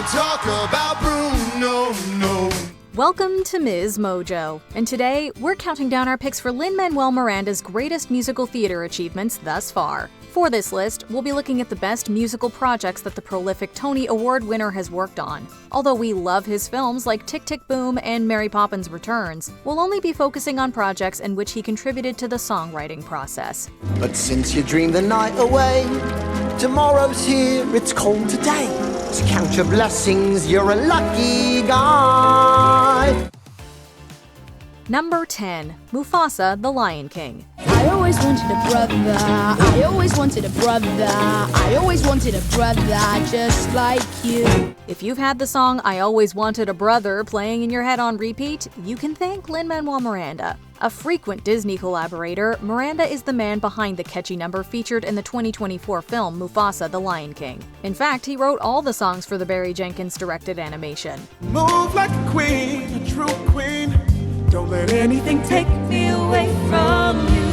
talk about Bruno, no. Welcome to MsMojo, and today we're counting down our picks for Lin-Manuel Miranda's greatest musical theater achievements thus far. For this list, we'll be looking at the best musical projects that the prolific Tony Award winner has worked on. Although we love his films like Tick, Tick, Boom and Mary Poppins Returns, we'll only be focusing on projects in which he contributed to the songwriting process. But since you dreamed the night away, tomorrow's here, it's called today. So count your blessings, you're a lucky guy. Number 10. Mufasa, the Lion King. I always wanted a brother, I always wanted a brother, I always wanted a brother just like you. If you've had the song I Always Wanted a Brother playing in your head on repeat, you can thank Lin-Manuel Miranda. A frequent Disney collaborator, Miranda is the man behind the catchy number featured in the 2024 film Mufasa, the Lion King. In fact, he wrote all the songs for the Barry Jenkins-directed animation. Move like a queen, a true queen. Don't let anything take me away from you.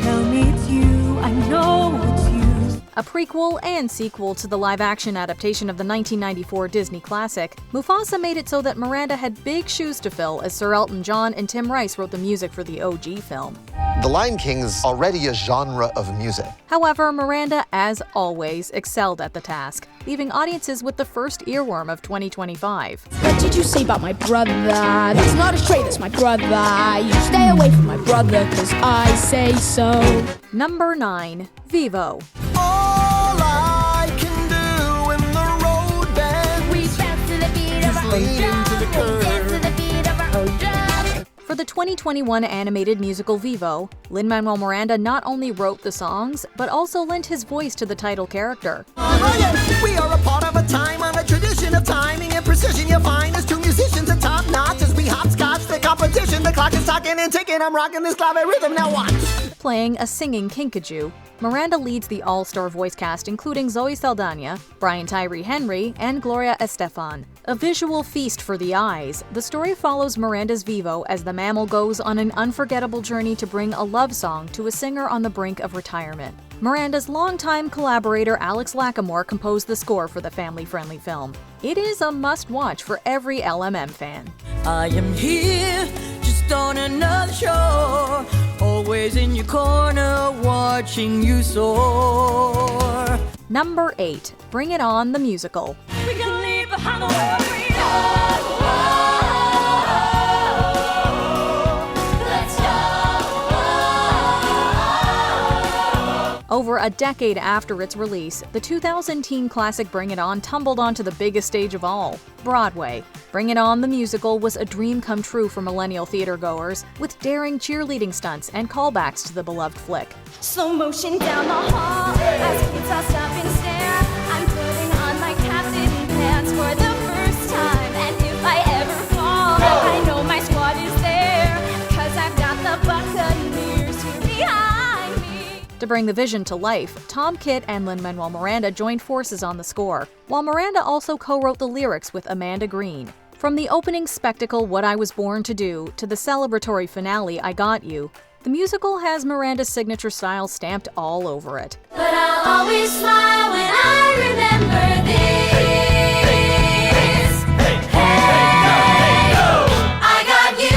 Tell me it's you, I know it's you. A prequel and sequel to the live-action adaptation of the 1994 Disney classic, Mufasa made it so that Miranda had big shoes to fill as Sir Elton John and Tim Rice wrote the music for the OG film. The Lion King's already a genre of music. However, Miranda, as always, excelled at the task, leaving audiences with the first earworm of 2025. What did you say about my brother? That's not a trait, that's my brother. You stay away from my brother, cause I say so. Number 9. Vivo. All I can do when the road bends, We bounce to the beat of our own lean into the drum. curve. Dance to the beat of our own drum. For the 2021 animated musical Vivo, Lin-Manuel Miranda not only wrote the songs, but also lent his voice to the title character. Oh yeah, we are a part of a time on a tradition of timing and precision. You'll find us two musicians at top notch as we hopscotch the competition. The clock is talking and ticking. I'm rocking this clave rhythm. Now watch. Playing a singing kinkajou, Miranda leads the all-star voice cast including Zoe Saldana, Brian Tyree Henry, and Gloria Estefan. A visual feast for the eyes, the story follows Miranda's Vivo as the mammal goes on an unforgettable journey to bring a love song to a singer on the brink of retirement. Miranda's longtime collaborator Alex Lacamoire composed the score for the family-friendly film. It is a must-watch for every LMM fan. I am here, just on another shore. Always in your corner, watching you soar. Number 8. Bring It On, the musical. We can leave behind the world we know. Let's go. Over a decade after its release, the 2000 teen classic Bring It On tumbled onto the biggest stage of all, Broadway. Bring It On, the musical, was a dream come true for millennial theatergoers, with daring cheerleading stunts and callbacks to the beloved flick. Slow motion down the hall as kids all stop and stare. I'm putting on my captain pants for the first time, and if I ever fall, I know my squad is there, cause I've got the Buccaneers here behind me. To bring the vision to life, Tom Kitt and Lin-Manuel Miranda joined forces on the score, while Miranda also co-wrote the lyrics with Amanda Green. From the opening spectacle What I Was Born to Do to the celebratory finale I Got You, the musical has Miranda's signature style stamped all over it. But I'll always smile when I remember this. I got you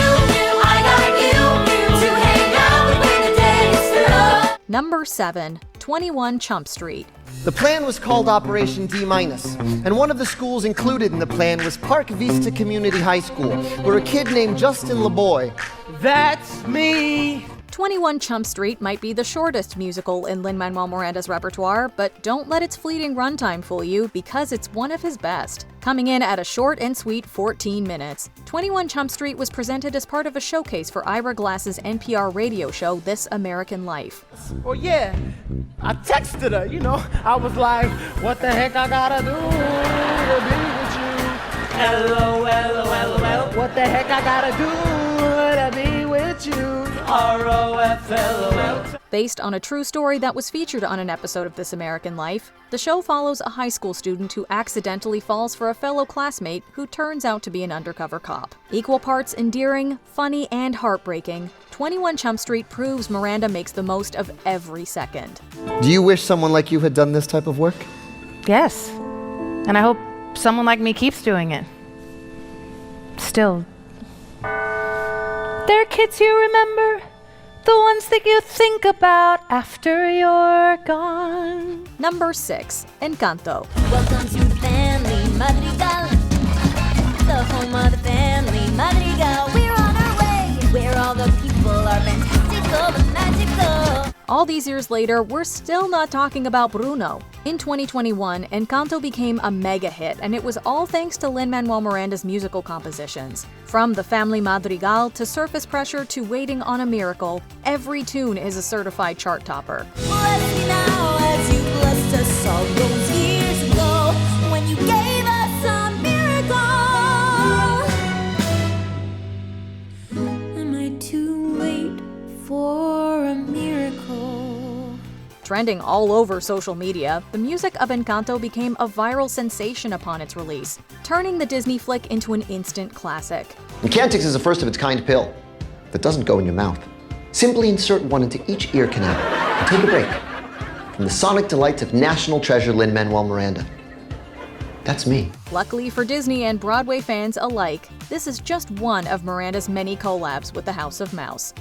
to hang out when the day is through. Number 7. 21 Chump Street. The plan was called Operation D-, and one of the schools included in the plan was Park Vista Community High School, where a kid named Justin LeBoy, that's me, 21 Chump Street might be the shortest musical in Lin-Manuel Miranda's repertoire, but don't let its fleeting runtime fool you because it's one of his best. Coming in at a short and sweet 14 minutes, 21 Chump Street was presented as part of a showcase for Ira Glass's NPR radio show This American Life. Well, yeah, I texted her, I was like, what the heck I gotta do to be with you? LOL, what the heck I gotta do to be with you? ROFLOL. Based on a true story that was featured on an episode of This American Life, the show follows a high school student who accidentally falls for a fellow classmate who turns out to be an undercover cop. Equal parts endearing, funny, and heartbreaking, 21 Chump Street proves Miranda makes the most of every second. Do you wish someone like you had done this type of work? Yes. And I hope someone like me keeps doing it. Still. There are kids you remember, the ones that you think about after you're gone. Number 6. Encanto. Welcome to the family Madrigal, the home of the family Madrigal. We're on our way, where all the people are fantastical and magical. All these years later, we're still not talking about Bruno. In 2021, Encanto became a mega hit, and it was all thanks to Lin-Manuel Miranda's musical compositions. From The Family Madrigal to Surface Pressure to Waiting on a Miracle, every tune is a certified chart topper. Bless me now as you blessed us all those years ago when you gave us a miracle. Am I too late for a miracle? Trending all over social media, the music of Encanto became a viral sensation upon its release, turning the Disney flick into an instant classic. Encantix is a first-of-its-kind pill that doesn't go in your mouth. Simply insert one into each ear canal and take a break from the sonic delights of national treasure Lin-Manuel Miranda. That's me. Luckily for Disney and Broadway fans alike, this is just one of Miranda's many collabs with the House of Mouse.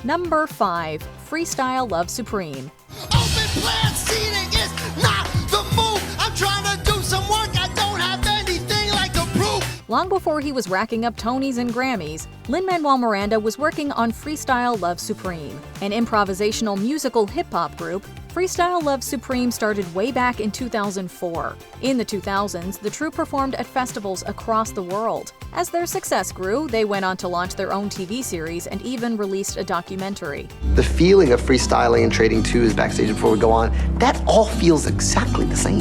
Number 5. Freestyle Love Supreme. Open plan seating is not the move. I'm trying to do some work. I don't have anything like a proof. Long before he was racking up Tonys and Grammys, Lin-Manuel Miranda was working on Freestyle Love Supreme, an improvisational musical hip-hop group. Freestyle Love Supreme started way back in 2004. In the 2000s, the troupe performed at festivals across the world. As their success grew, they went on to launch their own TV series and even released a documentary. The feeling of freestyling and trading twos backstage before we go on, that all feels exactly the same.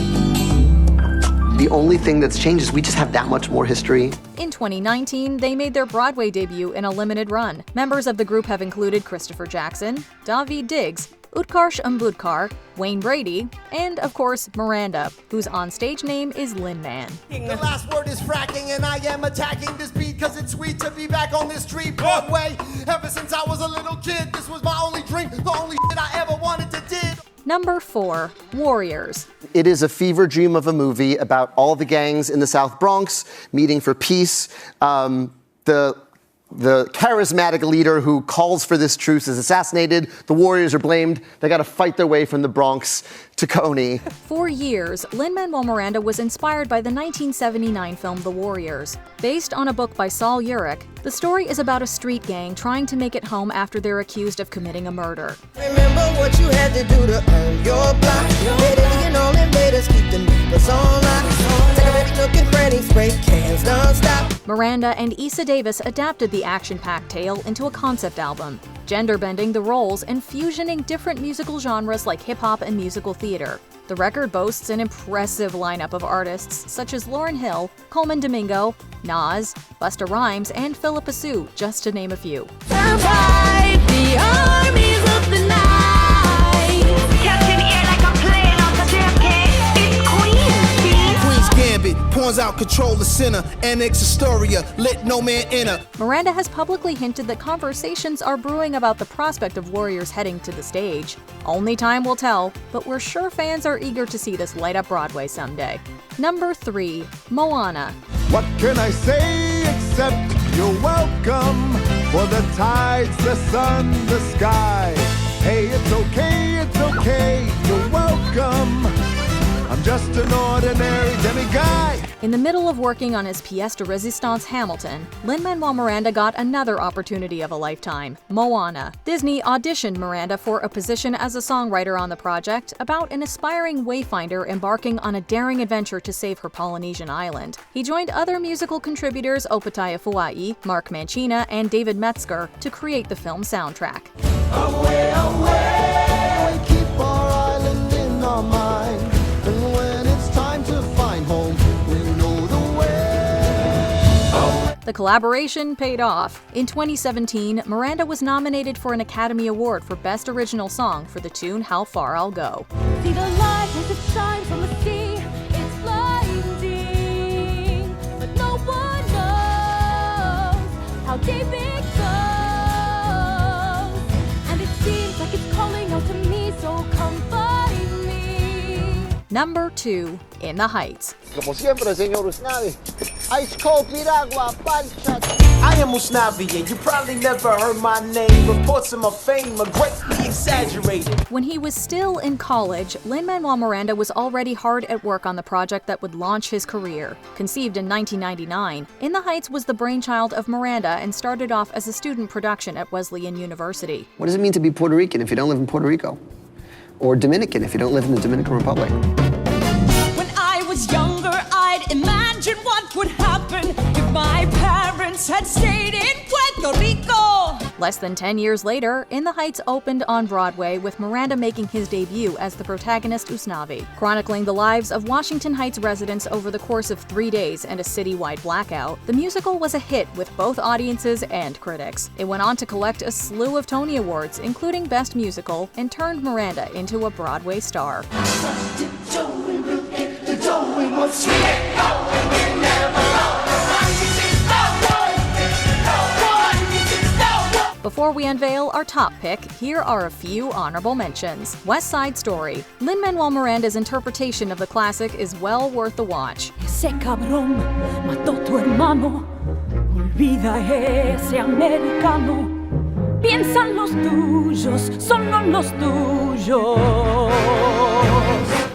The only thing that's changed is we just have that much more history. In 2019, they made their Broadway debut in a limited run. Members of the group have included Christopher Jackson, Daveed Diggs, Utkarsh Ambudkar, Wayne Brady, and of course Miranda, whose onstage name is Lin-Man. The last word is fracking, and I am attacking this beat because it's sweet to be back on this street Broadway. Ever since I was a little kid, this was my only dream, the only shit I ever wanted to did. Number 4. Warriors. It is a fever dream of a movie about all the gangs in the South Bronx meeting for peace. The charismatic leader who calls for this truce is assassinated. The warriors are blamed. They got to fight their way from the Bronx to Coney. For years, Lin-Manuel Miranda was inspired by the 1979 film The Warriors. Based on a book by Saul Urich, the story is about a street gang trying to make it home after they're accused of committing a murder. Remember what you had to do to earn your block. Alien all invaders keep the neighbors on lock. Take every nook and cranny, spray cans non-stop. Miranda and Issa Davis adapted the action-packed tale into a concept album, gender-bending the roles and fusioning different musical genres like hip-hop and musical theater. The record boasts an impressive lineup of artists such as Lauryn Hill, Coleman Domingo, Nas, Busta Rhymes, and Philippa Sue, just to name a few. Survive the armies of the night. Captain air like a plane on the JFK. It's Queen's Gambit, pawns out, control the center. Annex Astoria, let no man enter. Miranda has publicly hinted that conversations are brewing about the prospect of Warriors heading to the stage. Only time will tell, but we're sure fans are eager to see this light up Broadway someday. Number 3. Moana. What can I say except you're welcome for the tides, the sun, the sky. Hey, it's okay, you're welcome. I'm just an ordinary demiguy. In the middle of working on his pièce de résistance Hamilton, Lin-Manuel Miranda got another opportunity of a lifetime, Moana. Disney auditioned Miranda for a position as a songwriter on the project about an aspiring wayfinder embarking on a daring adventure to save her Polynesian island. He joined other musical contributors Opataya Fuai, Mark Mancina, and David Metzger to create the film soundtrack. Away, away, we keep our island in our mind. And when it's time to find home, we know the way. The collaboration paid off. In 2017, Miranda was nominated for an Academy Award for Best Original Song for the tune How Far I'll Go. See the light as it shines on the sea. It's blinding, but no one knows how deep it goes. Number 2. In the Heights. Como siempre, señor Usnavi. Ice cold piragua, pancha. I am Usnavi, and you probably never heard my name. Reports of my fame are greatly exaggerated. When he was still in college, Lin-Manuel Miranda was already hard at work on the project that would launch his career. Conceived in 1999, In the Heights was the brainchild of Miranda and started off as a student production at Wesleyan University. What does it mean to be Puerto Rican if you don't live in Puerto Rico? Or Dominican if you don't live in the Dominican Republic? When I was younger, I'd imagine what would happen if my parents had stayed in Puerto Rico. Less than 10 years later, In the Heights opened on Broadway, with Miranda making his debut as the protagonist Usnavi. Chronicling the lives of Washington Heights residents over the course of 3 days and a citywide blackout, the musical was a hit with both audiences and critics. It went on to collect a slew of Tony Awards, including Best Musical, and turned Miranda into a Broadway star. Before we unveil our top pick, here are a few honorable mentions. West Side Story. Lin-Manuel Miranda's interpretation of the classic is well worth the watch. Ese cabrón mató tu hermano. Olvida ese americano. Piensan los tuyos, solo los tuyos.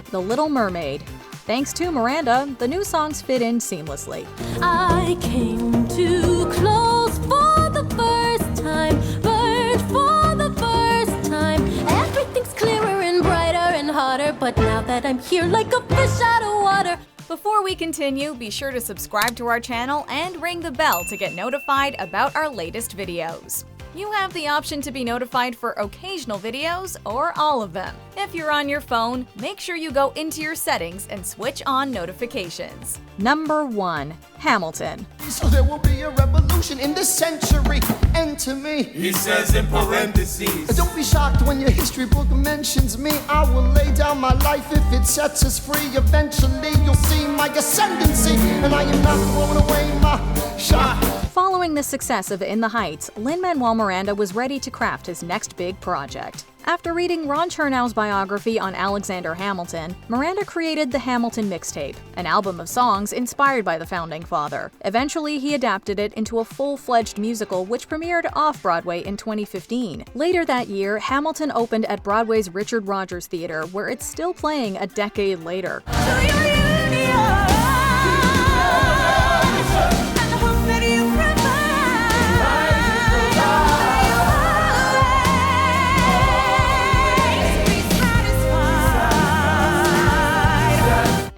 The Little Mermaid. Thanks to Miranda, the new songs fit in seamlessly. I came too close for the first time, but for the first time, everything's clearer and brighter and hotter, but now that I'm here like a fish out of water. Before we continue, be sure to subscribe to our channel and ring the bell to get notified about our latest videos. You have the option to be notified for occasional videos or all of them. If you're on your phone, make sure you go into your settings and switch on notifications. Number 1. Hamilton. So there will be a revolution in this century. And to me, he says in parentheses, don't be shocked when your history book mentions me. I will lay down my life if it sets us free. Eventually you'll see my ascendancy, and I am not throwing away my shot. Following the success of In the Heights, Lin-Manuel Miranda was ready to craft his next big project. After reading Ron Chernow's biography on Alexander Hamilton, Miranda created the Hamilton Mixtape, an album of songs inspired by the founding father. Eventually, he adapted it into a full-fledged musical which premiered off-Broadway in 2015. Later that year, Hamilton opened at Broadway's Richard Rodgers Theater, where it's still playing a decade later.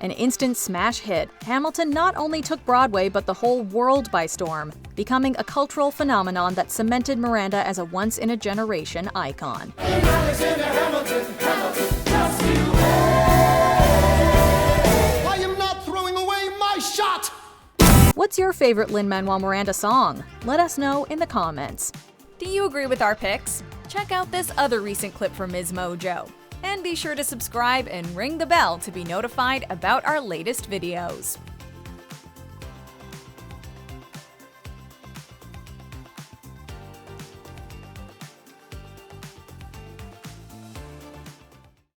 An instant smash hit, Hamilton not only took Broadway but the whole world by storm, becoming a cultural phenomenon that cemented Miranda as a once-in-a-generation icon. I am not throwing away my shot. What's your favorite Lin-Manuel Miranda song? Let us know in the comments. Do you agree with our picks? Check out this other recent clip from MsMojo. And be sure to subscribe and ring the bell to be notified about our latest videos.